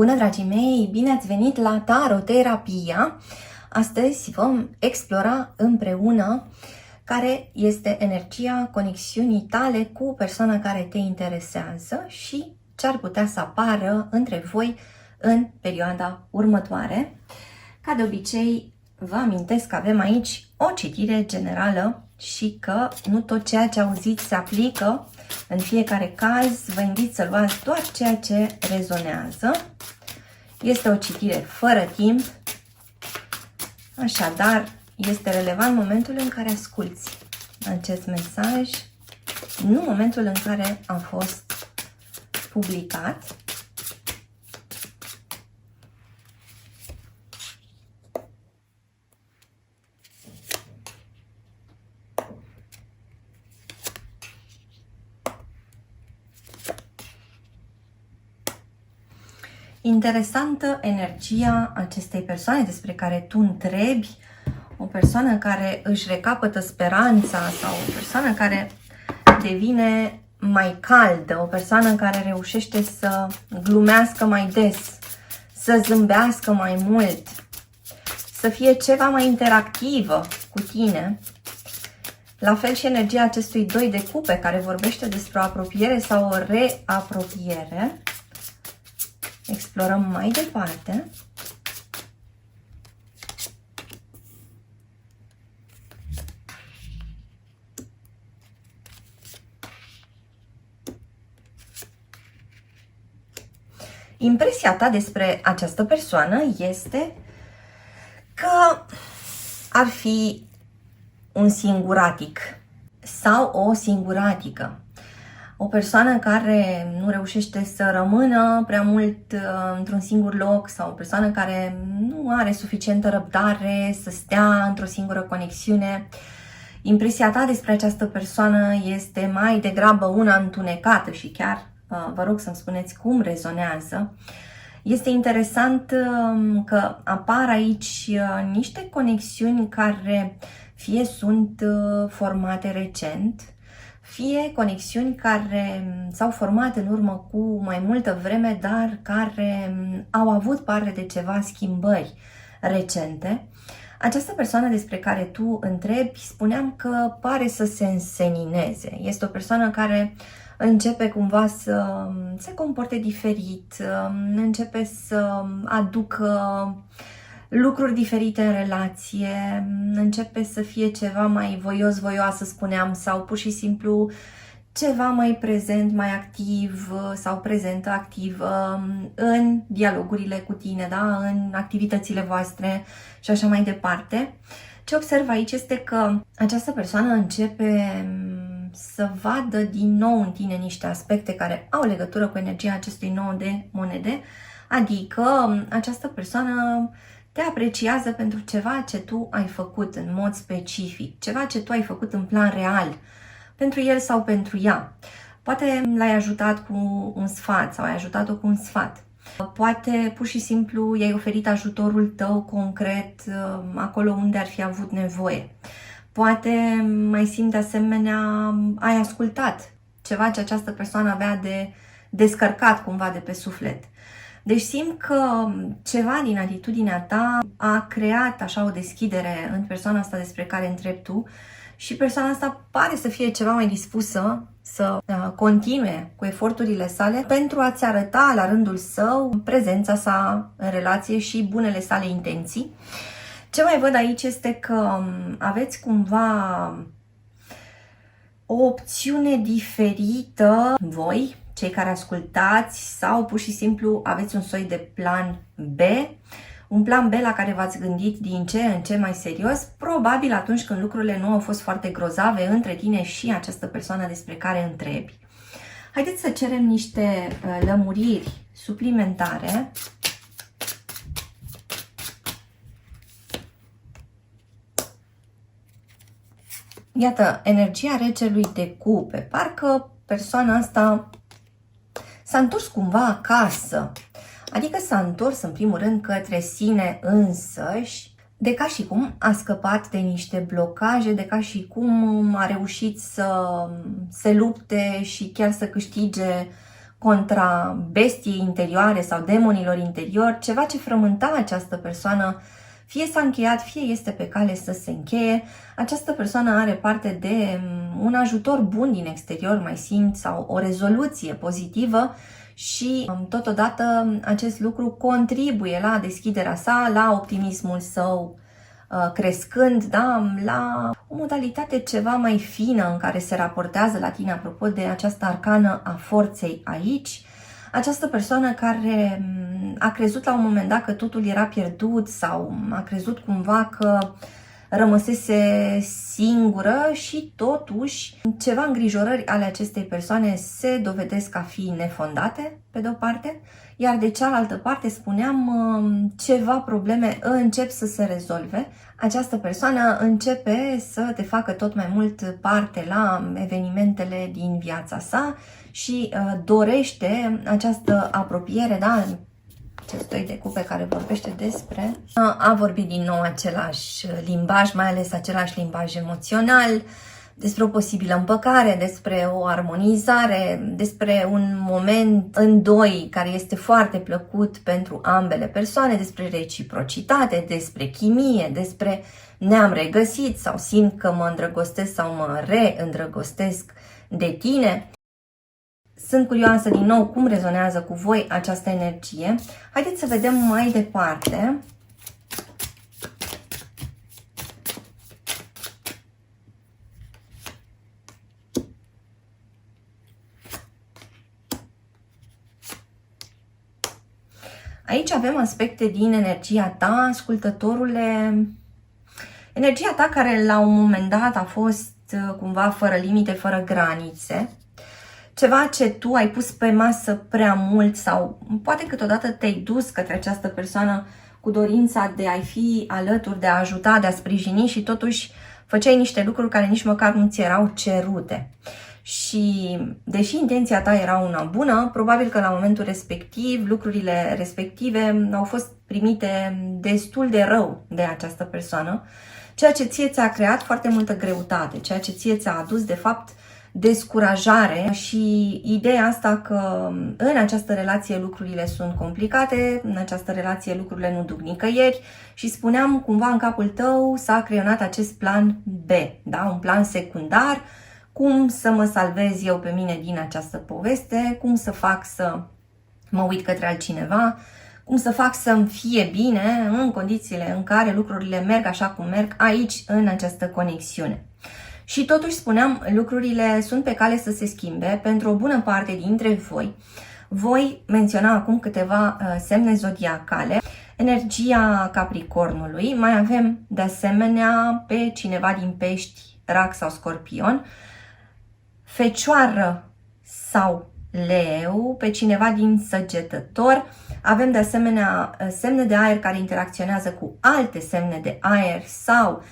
Bună, dragii mei! Bine ați venit la Taroterapia! Astăzi vom explora împreună care este energia conexiunii tale cu persoana care te interesează și ce ar putea să apară între voi în perioada următoare. Ca de obicei, vă amintesc că avem aici o citire generală și că nu tot ceea ce auziți se aplică în fiecare caz. Vă invit să luați doar ceea ce rezonează. Este o citire fără timp, așadar este relevant momentul în care asculți acest mesaj, nu momentul în care a fost publicat. Interesantă energia acestei persoane despre care tu întrebi, o persoană care își recapătă speranța sau o persoană care devine mai caldă, o persoană care reușește să glumească mai des, să zâmbească mai mult, să fie ceva mai interactivă cu tine. La fel și energia acestui 2 de cupe care vorbește despre o apropiere sau o reapropiere. Explorăm mai departe. Impresia ta despre această persoană este că ar fi un singuratic sau o singuratică. O persoană care nu reușește să rămână prea mult într-un singur loc sau o persoană care nu are suficientă răbdare să stea într-o singură conexiune. Impresia ta despre această persoană este mai degrabă una întunecată și chiar vă rog să-mi spuneți cum rezonează. Este interesant că apar aici niște conexiuni care fie sunt formate recent, fie conexiuni care s-au format în urmă cu mai multă vreme, dar care au avut parte de ceva schimbări recente. Această persoană despre care tu întrebi, spuneam că pare să se însenineze. Este o persoană care începe cumva să se comporte diferit, începe să aducă lucruri diferite în relație, începe să fie ceva mai voioasă, spuneam, sau pur și simplu ceva mai prezent, mai activ sau prezentă, activă în dialogurile cu tine, da? În activitățile voastre și așa mai departe. Ce observ aici este că această persoană începe să vadă din nou în tine niște aspecte care au legătură cu energia acestui 9 de monede, adică această persoană te apreciază pentru ceva ce tu ai făcut în mod specific, ceva ce tu ai făcut în plan real, pentru el sau pentru ea. Poate l-ai ajutat cu un sfat sau ai ajutat-o cu un sfat. Poate pur și simplu i-ai oferit ajutorul tău concret acolo unde ar fi avut nevoie. Poate mai simt de asemenea, ai ascultat ceva ce această persoană avea de descărcat cumva de pe suflet. Deci simt că ceva din atitudinea ta a creat așa o deschidere în persoana asta despre care întrebi tu și persoana asta pare să fie ceva mai dispusă să continue cu eforturile sale pentru a-ți arăta la rândul său prezența sa în relație și bunele sale intenții. Ce mai văd aici este că aveți cumva o opțiune diferită voi, cei care ascultați, sau pur și simplu aveți un soi de plan B, un plan B la care v-ați gândit din ce în ce mai serios, probabil atunci când lucrurile nu au fost foarte grozave între tine și această persoană despre care întrebi. Haideți să cerem niște lămuriri suplimentare. Iată, energia regelui de cupe. Parcă persoana asta s-a întors cumva acasă. Adică s-a întors în primul rând către sine însăși, de ca și cum a scăpat de niște blocaje, de ca și cum a reușit să se lupte și chiar să câștige contra bestiei interioare sau demonilor interiori, ceva ce frământa această persoană, fie s-a încheiat, fie este pe cale să se încheie. Această persoană are parte de un ajutor bun din exterior, mai simt, sau o rezoluție pozitivă și totodată acest lucru contribuie la deschiderea sa, la optimismul său crescând, da, la o modalitate ceva mai fină în care se raportează la tine, apropo de această arcană a forței aici. Această persoană care a crezut la un moment dat că totul era pierdut sau a crezut cumva că rămăsese singură și totuși ceva îngrijorări ale acestei persoane se dovedesc a fi nefondate, pe de o parte, iar de cealaltă parte, spuneam, ceva probleme încep să se rezolve. Această persoană începe să te facă tot mai mult parte la evenimentele din viața sa și dorește această apropiere, da? Acest doi de cupe care vorbește despre a vorbit din nou același limbaj, mai ales același limbaj emoțional, despre o posibilă împăcare, despre o armonizare, despre un moment în doi care este foarte plăcut pentru ambele persoane, despre reciprocitate, despre chimie, despre ne-am regăsit sau simt că mă îndrăgostesc sau mă reîndrăgostesc de tine. Sunt curioasă din nou cum rezonează cu voi această energie. Haideți să vedem mai departe. Aici avem aspecte din energia ta, ascultătorule, energia ta care la un moment dat a fost cumva fără limite, fără granițe. Ceva ce tu ai pus pe masă prea mult sau poate câteodată te-ai dus către această persoană cu dorința de a-i fi alături, de a ajuta, de a sprijini și totuși făceai niște lucruri care nici măcar nu ți erau cerute. Și deși intenția ta era una bună, probabil că la momentul respectiv, lucrurile respective au fost primite destul de rău de această persoană, ceea ce ție ți-a creat foarte multă greutate, ceea ce ție ți-a adus de fapt descurajare și ideea asta că în această relație lucrurile sunt complicate, în această relație lucrurile nu duc nicăieri și spuneam cumva în capul tău s-a creionat acest plan B, da? Un plan secundar, cum să mă salvez eu pe mine din această poveste, cum să fac să mă uit către altcineva, cum să fac să-mi fie bine în condițiile în care lucrurile merg așa cum merg aici în această conexiune. Și totuși spuneam, lucrurile sunt pe cale să se schimbe pentru o bună parte dintre voi. Voi menționa acum câteva semne zodiacale. Energia Capricornului, mai avem de asemenea pe cineva din Pești, Rac sau Scorpion, Fecioară sau Leu, pe cineva din Săgetător. Avem de asemenea semne de aer care interacționează cu alte semne de aer sau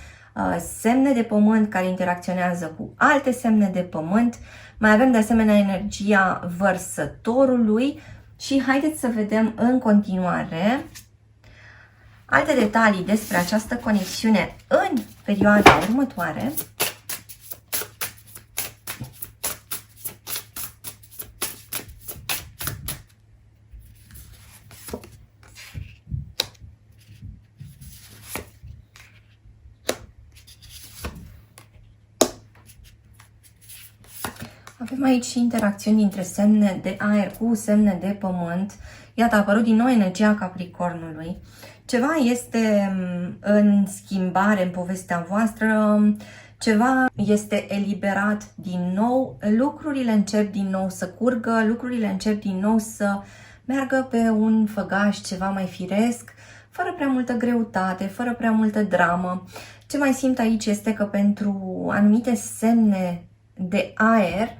semne de pământ care interacționează cu alte semne de pământ. Mai avem de asemenea energia Vărsătorului și haideți să vedem în continuare alte detalii despre această conexiune în perioada următoare. Avem aici și interacțiuni dintre semne de aer cu semne de pământ. Iată, a apărut din nou energia Capricornului. Ceva este în schimbare în povestea voastră, ceva este eliberat din nou, lucrurile încep din nou să curgă, lucrurile încep din nou să meargă pe un făgaș ceva mai firesc, fără prea multă greutate, fără prea multă dramă. Ce mai simt aici este că pentru anumite semne de aer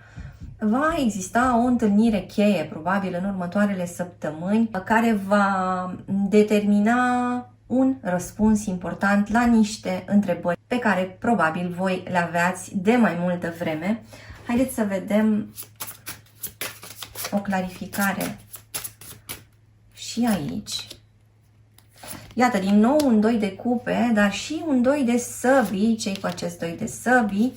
va exista o întâlnire cheie, probabil în următoarele săptămâni, care va determina un răspuns important la niște întrebări pe care probabil voi le aveați de mai multă vreme. Haideți să vedem o clarificare și aici. Iată, din nou un 2 de cupe, dar și un 2 de săbii, cei cu acest 2 de săbii.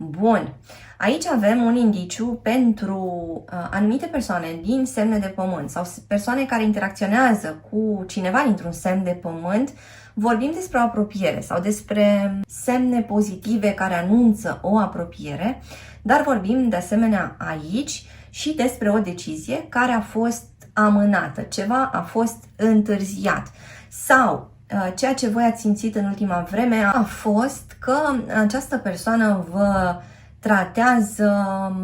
Bun. Aici avem un indiciu pentru anumite persoane din semne de pământ sau persoane care interacționează cu cineva dintr-un semn de pământ. Vorbim despre o apropiere sau despre semne pozitive care anunță o apropiere, dar vorbim de asemenea aici și despre o decizie care a fost amânată, ceva a fost întârziat sau ceea ce voi ați simțit în ultima vreme a fost că această persoană vă tratează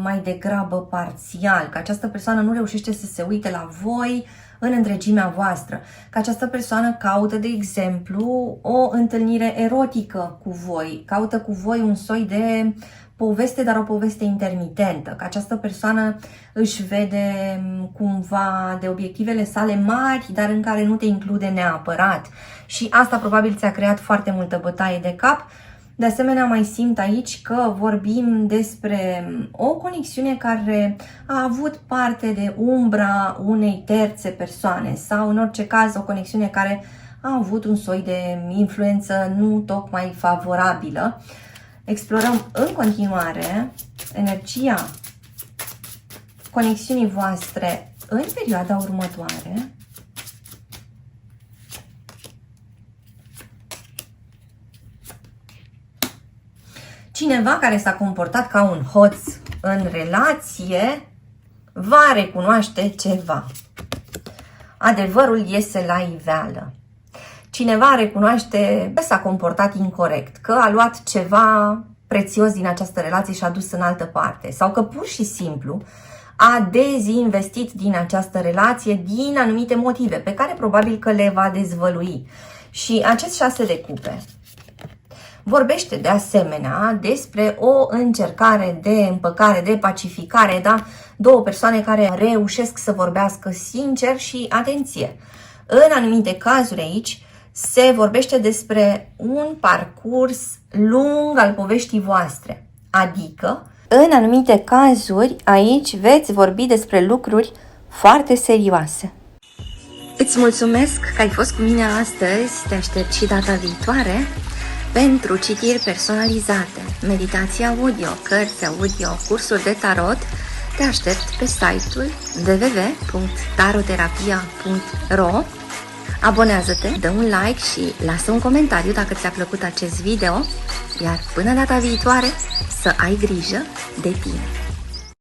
mai degrabă parțial, că această persoană nu reușește să se uite la voi în întregimea voastră, că această persoană caută, de exemplu, o întâlnire erotică cu voi, caută cu voi un soi de poveste, dar o poveste intermitentă, că această persoană își vede cumva de obiectivele sale mari, dar în care nu te include neapărat. Și asta probabil ți-a creat foarte multă bătaie de cap. De asemenea, mai simt aici că vorbim despre o conexiune care a avut parte de umbra unei terțe persoane sau, în orice caz, o conexiune care a avut un soi de influență nu tocmai favorabilă. Explorăm în continuare energia conexiunii voastre în perioada următoare. Cineva care s-a comportat ca un hoț în relație va recunoaște ceva. Adevărul iese la iveală. Cineva recunoaște că s-a comportat incorect, că a luat ceva prețios din această relație și a dus în altă parte sau că pur și simplu a dezinvestit din această relație din anumite motive pe care probabil că le va dezvălui. Și acest 6 de cupe vorbește de asemenea despre o încercare de împăcare, de pacificare, da? Două persoane care reușesc să vorbească sincer și atenție. În anumite cazuri aici se vorbește despre un parcurs lung al poveștii voastre, adică în anumite cazuri aici veți vorbi despre lucruri foarte serioase. Îți mulțumesc că ai fost cu mine astăzi, te aștept și data viitoare pentru citiri personalizate, meditații audio, cărți audio, cursuri de tarot. Te aștept pe site-ul www.taroterapia.ro. Abonează-te, dă un like și lasă un comentariu dacă ți-a plăcut acest video, iar până data viitoare să ai grijă de tine.